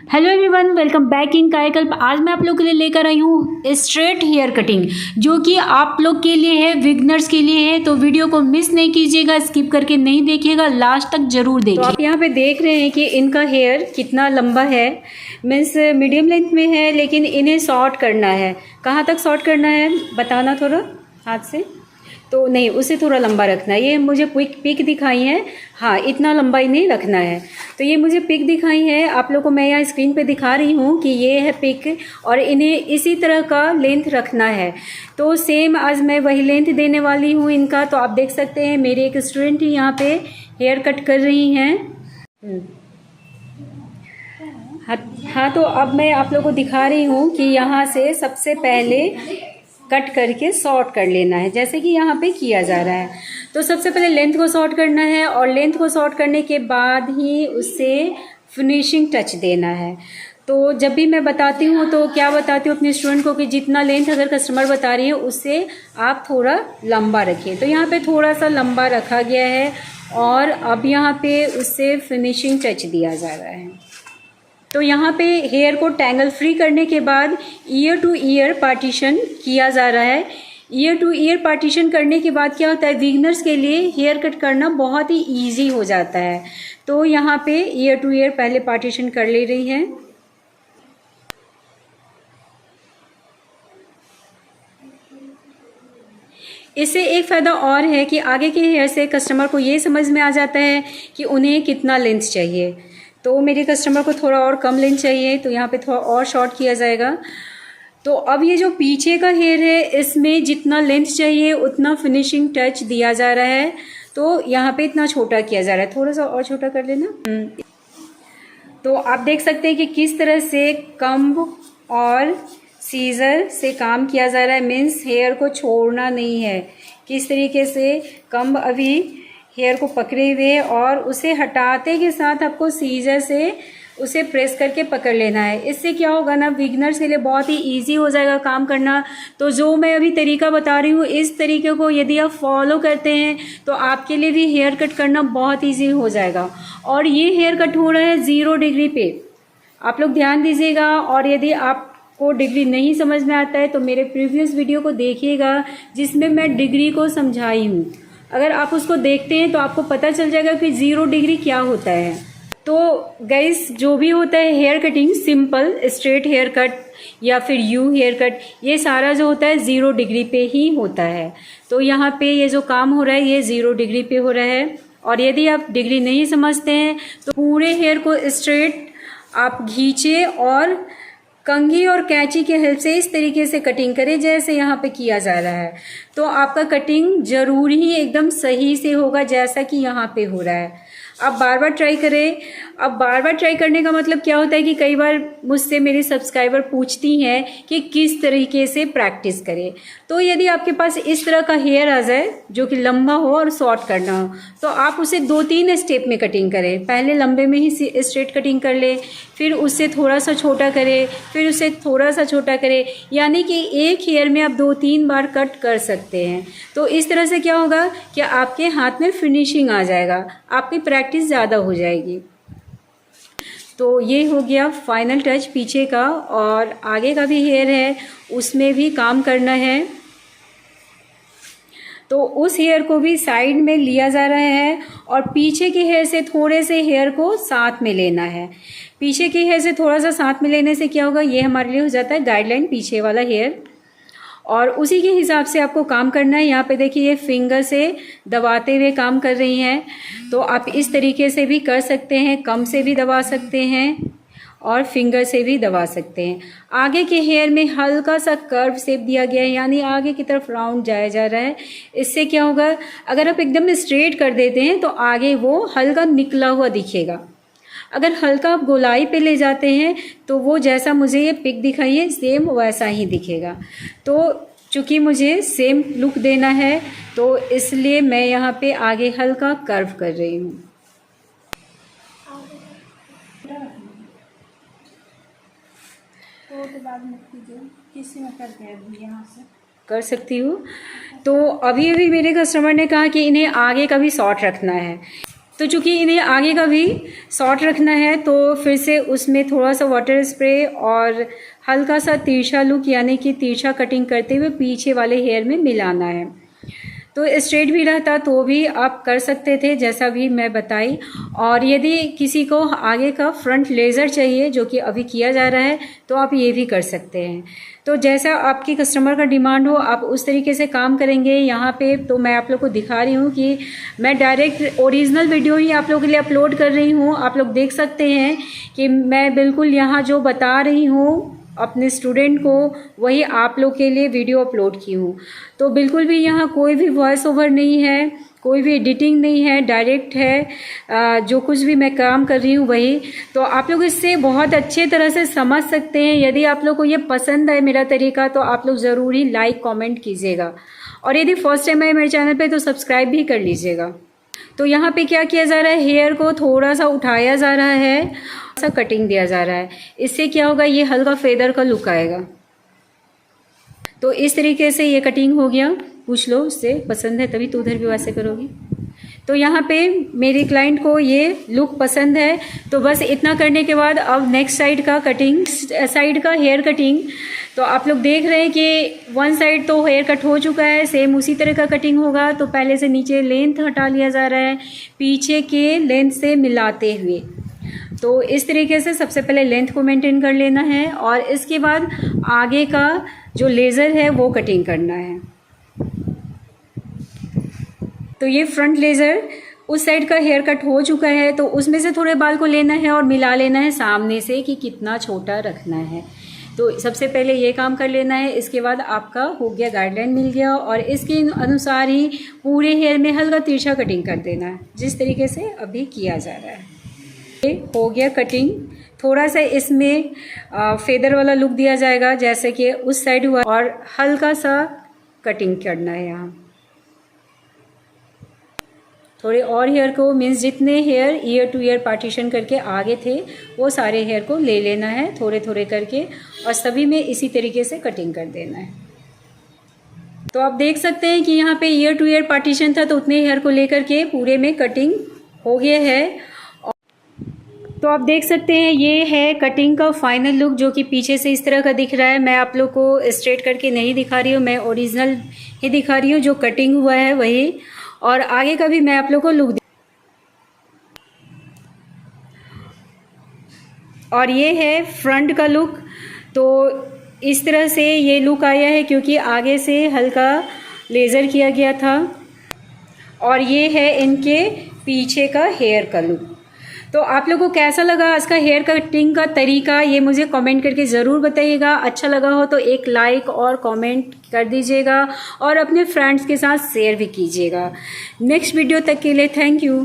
Hello everyone, welcome back in कायाकल्प। आज मैं आप लोग के लिए लेकर आई हूँ स्ट्रेट हेयर कटिंग, जो कि आप लोग के लिए है, बिगनर्स के लिए है। तो वीडियो को मिस नहीं कीजिएगा, स्किप करके नहीं देखिएगा, लास्ट तक जरूर देखिए। तो आप यहाँ पे देख रहे हैं कि इनका हेयर कितना लंबा है, मीन्स मीडियम लेंथ में है, लेकिन इन्हें शॉर्ट करना है। कहाँ तक शॉर्ट करना है बताना थोड़ा हाथ से। तो नहीं, उसे थोड़ा लंबा रखना है। ये मुझे पिक दिखाई है, हाँ इतना लंबा ही नहीं रखना है। तो ये मुझे पिक दिखाई है, आप लोगों को मैं यहाँ स्क्रीन पे दिखा रही हूँ कि ये है पिक, और इन्हें इसी तरह का लेंथ रखना है। तो सेम आज मैं वही लेंथ देने वाली हूँ इनका। तो आप देख सकते हैं मेरे एक स्टूडेंट ही यहाँ पे हेयर कट कर रही हैं। हाँ, तो अब मैं आप लोगों को दिखा रही हूँ कि यहाँ से सबसे पहले कट करके शॉर्ट कर लेना है, जैसे कि यहाँ पे किया जा रहा है। तो सबसे पहले लेंथ को शॉर्ट करना है, और लेंथ को शॉर्ट करने के बाद ही उससे फिनिशिंग टच देना है। तो जब भी मैं बताती हूँ तो क्या बताती हूँ अपने स्टूडेंट को कि जितना लेंथ अगर कस्टमर बता रही है उससे आप थोड़ा लंबा रखिए। तो यहाँ पे थोड़ा सा लंबा रखा गया है, और अब यहाँ पे उससे फिनिशिंग टच दिया जा रहा है। तो यहाँ पे हेयर को टैंगल फ्री करने के बाद ईयर टू ईयर पार्टीशन किया जा रहा है। ईयर टू ईयर पार्टीशन करने के बाद क्या होता है, बिगिनर्स के लिए हेयर कट करना बहुत ही इजी हो जाता है। तो यहाँ पे ईयर टू ईयर पहले पार्टीशन कर ले रही है। इससे एक फ़ायदा और है कि आगे के हेयर से कस्टमर को ये समझ में आ जाता है कि उन्हें कितना लेंथ चाहिए। तो मेरे कस्टमर को थोड़ा और कम लेंथ चाहिए, तो यहाँ पे थोड़ा और शॉर्ट किया जाएगा। तो अब ये जो पीछे का हेयर है, इसमें जितना लेंथ चाहिए उतना फिनिशिंग टच दिया जा रहा है। तो यहाँ पे इतना छोटा किया जा रहा है, थोड़ा सा और छोटा कर लेना। तो आप देख सकते हैं कि किस तरह से कम्ब और सीजर से काम किया जा रहा है, मीन्स हेयर को छोड़ना नहीं है। किस तरीके से कम्ब अभी हेयर को पकड़े हुए, और उसे हटाते के साथ आपको सीजर से उसे प्रेस करके पकड़ लेना है। इससे क्या होगा ना, बिगिनर्स के लिए बहुत ही इजी हो जाएगा काम करना। तो जो मैं अभी तरीका बता रही हूँ, इस तरीके को यदि आप फॉलो करते हैं तो आपके लिए भी हेयर कट करना बहुत ईजी हो जाएगा। और ये हेयर कट हो रहा है 0 डिग्री पे, आप लोग ध्यान दीजिएगा। और यदि आपको डिग्री नहीं समझ में आता है तो मेरे प्रीवियस वीडियो को देखिएगा, जिसमें मैं डिग्री को समझाई हूँ। अगर आप उसको देखते हैं तो आपको पता चल जाएगा कि 0 डिग्री क्या होता है। तो गाइस, जो भी होता है hair cutting, simple straight hair cut या फिर यू हेयर कट, ये सारा जो होता है 0 डिग्री पे ही होता है। तो यहाँ पे ये जो काम हो रहा है ये 0 डिग्री पे हो रहा है। और यदि आप डिग्री नहीं समझते हैं तो पूरे हेयर को स्ट्रेट आप खींचे और कंघी और कैंची के हेल्प से इस तरीके से कटिंग करें जैसे यहाँ पे किया जा रहा है। तो आपका कटिंग जरूर ही एकदम सही से होगा, जैसा कि यहाँ पे हो रहा है। आप बार बार ट्राई करें। अब बार बार ट्राई करने का मतलब क्या होता है कि कई बार मुझसे मेरी सब्सक्राइबर पूछती हैं कि किस तरीके से प्रैक्टिस करें। तो यदि आपके पास इस तरह का हेयर आ जाए जो कि लंबा हो और शॉर्ट करना हो, तो आप उसे 2-3 स्टेप में कटिंग करें। पहले लंबे में ही स्ट्रेट कटिंग कर ले, फिर उससे थोड़ा सा छोटा करें, फिर उससे थोड़ा सा छोटा करें, यानी कि एक हेयर में आप 2-3 बार कट कर सकते हैं। तो इस तरह से क्या होगा कि आपके हाथ में फिनिशिंग आ जाएगा, आपकी प्रैक्टिस ज़्यादा हो जाएगी। तो ये हो गया फाइनल टच पीछे का, और आगे का भी हेयर है उसमें भी काम करना है। तो उस हेयर को भी साइड में लिया जा रहा है, और पीछे के हेयर से थोड़े से हेयर को साथ में लेना है। पीछे के हेयर से थोड़ा सा साथ में लेने से क्या होगा, ये हमारे लिए हो जाता है गाइडलाइन, पीछे वाला हेयर। और उसी के हिसाब से आपको काम करना है। यहाँ पे देखिए ये फिंगर से दबाते हुए काम कर रही हैं। तो आप इस तरीके से भी कर सकते हैं, कम से भी दबा सकते हैं और फिंगर से भी दबा सकते हैं। आगे के हेयर में हल्का सा कर्व शेप दिया गया है, यानी आगे की तरफ राउंड जाया जा रहा है। इससे क्या होगा, अगर आप एकदम स्ट्रेट कर देते हैं तो आगे वो हल्का निकला हुआ दिखेगा। अगर हल्का आप गोलाई पे ले जाते हैं तो वो जैसा मुझे ये पिक दिखाई है सेम वैसा ही दिखेगा। तो चूँकि मुझे सेम लुक देना है तो इसलिए मैं यहाँ पे आगे हल्का कर्व कर रही हूँ। तो बाद में कीजिए, किसी में करते हैं यहाँ से कर सकती हूँ। तो अभी अभी मेरे कस्टमर ने कहा कि इन्हें आगे का भी शॉर्ट रखना है। तो चूंकि इन्हें आगे का भी शॉर्ट रखना है तो फिर से उसमें थोड़ा सा वाटर स्प्रे और हल्का सा तिरछा लुक यानी कि तिरछा कटिंग करते हुए पीछे वाले हेयर में मिलाना है। तो स्ट्रेट भी रहता तो भी आप कर सकते थे जैसा भी मैं बताई। और यदि किसी को आगे का फ्रंट लेज़र चाहिए जो कि अभी किया जा रहा है तो आप ये भी कर सकते हैं। तो जैसा आपकी कस्टमर का डिमांड हो आप उस तरीके से काम करेंगे। यहाँ पे तो मैं आप लोग को दिखा रही हूँ कि मैं डायरेक्ट ओरिजिनल वीडियो ही आप लोगों के लिए अपलोड कर रही हूँ। आप लोग देख सकते हैं कि मैं बिल्कुल यहाँ जो बता रही हूँ अपने स्टूडेंट को वही आप लोग के लिए वीडियो अपलोड की हूँ। तो बिल्कुल भी यहाँ कोई भी वॉइस ओवर नहीं है, कोई भी एडिटिंग नहीं है, डायरेक्ट है। जो कुछ भी मैं काम कर रही हूँ वही। तो आप लोग इससे बहुत अच्छे तरह से समझ सकते हैं। यदि आप लोग को ये पसंद है मेरा तरीका तो आप लोग ज़रूर ही लाइक कमेंट कीजिएगा और यदि फर्स्ट टाइम आए मेरे चैनल पे तो सब्सक्राइब भी कर लीजिएगा। तो यहाँ पे क्या किया जा रहा है, हेयर को थोड़ा सा उठाया जा रहा है, सा कटिंग दिया जा रहा है। इससे क्या होगा, ये हल्का फेदर का लुक आएगा। तो इस तरीके से ये कटिंग हो गया। पूछ लो उससे पसंद है तभी तो उधर भी वैसे करोगी। तो यहाँ पे मेरी क्लाइंट को ये लुक पसंद है। तो बस इतना करने के बाद अब नेक्स्ट साइड का कटिंग, साइड का हेयर कटिंग। तो आप लोग देख रहे हैं कि वन साइड तो हेयर कट हो चुका है, सेम उसी तरह का कटिंग होगा। तो पहले से नीचे लेंथ हटा लिया जा रहा है पीछे के लेंथ से मिलाते हुए। तो इस तरीके से सबसे पहले लेंथ को मेंटेन कर लेना है और इसके बाद आगे का जो लेज़र है वो कटिंग करना है। तो ये फ्रंट लेज़र उस साइड का हेयर कट हो चुका है तो उसमें से थोड़े बाल को लेना है और मिला लेना है सामने से कि कितना छोटा रखना है। तो सबसे पहले ये काम कर लेना है। इसके बाद आपका हो गया, गाइडलाइन मिल गया और इसके अनुसार ही पूरे हेयर में हल्का तिरछा कटिंग कर देना है जिस तरीके से अभी किया जा रहा है। ये हो गया कटिंग। थोड़ा सा इसमें फेदर वाला लुक दिया जाएगा जैसे कि उस साइड हुआ और हल्का सा कटिंग करना है यहाँ। थोड़े और हेयर को मीन्स जितने hair ear to ear partition करके आगे थे वो सारे हेयर को ले लेना है थोड़े थोड़े करके और सभी में इसी तरीके से कटिंग कर देना है। तो आप देख सकते हैं कि यहाँ पे ईयर टू ईयर पार्टीशन था तो उतने हेयर को लेकर के पूरे में कटिंग हो गया है। तो आप देख सकते हैं ये है कटिंग का फाइनल लुक जो कि पीछे से इस तरह का दिख रहा है। मैं आप लोग को स्ट्रेट करके नहीं दिखा रही हूँ, मैं ओरिजिनल ही दिखा रही हूँ जो कटिंग हुआ है वही। और आगे का भी मैं आप लोग को लुक और ये है फ्रंट का लुक। तो इस तरह से ये लुक आया है क्योंकि आगे से हल्का लेज़र किया गया था। और ये है इनके पीछे का हेयर का लुक। तो आप लोगों को कैसा लगा इसका हेयर कटिंग का तरीका ये मुझे कमेंट करके ज़रूर बताइएगा। अच्छा लगा हो तो एक लाइक और कमेंट कर दीजिएगा और अपने फ्रेंड्स के साथ शेयर भी कीजिएगा। नेक्स्ट वीडियो तक के लिए थैंक यू।